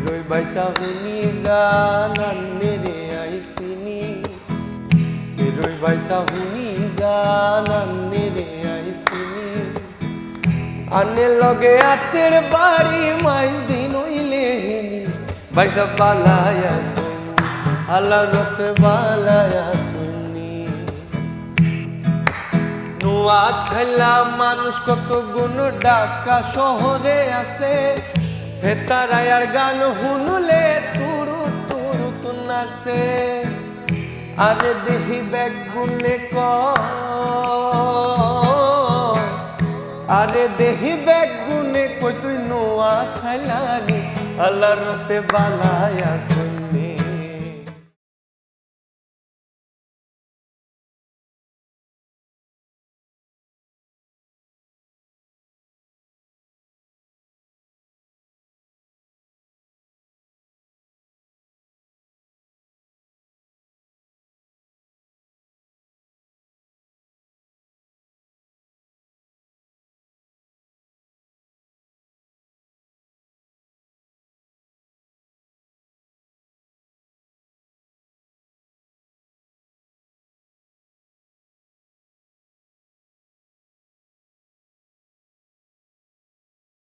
রই বাইসা হুনি জানান্নে রে আইসিনি রই বাইসা হুনি জানান্নে রে আইসিনি আনে লগে আতের বাড়ি মাইজ দিন হইলে বাইসা বালায়া শুনি আল্লাহ রস্তে বালায়া শুনি নোয়া খেলা মানুষ কত গুণ ঢাকা শহরে আছে হেতারায়ার গান হুনুলে তুরু তুরু তু নাচে আরে দেহি ব্যাগ গুনে ক আরে দেহি ব্যাগ গুনে কই তুই নোয়া খাইলানি আল্লাহর রাস্তে বালায়া শুনি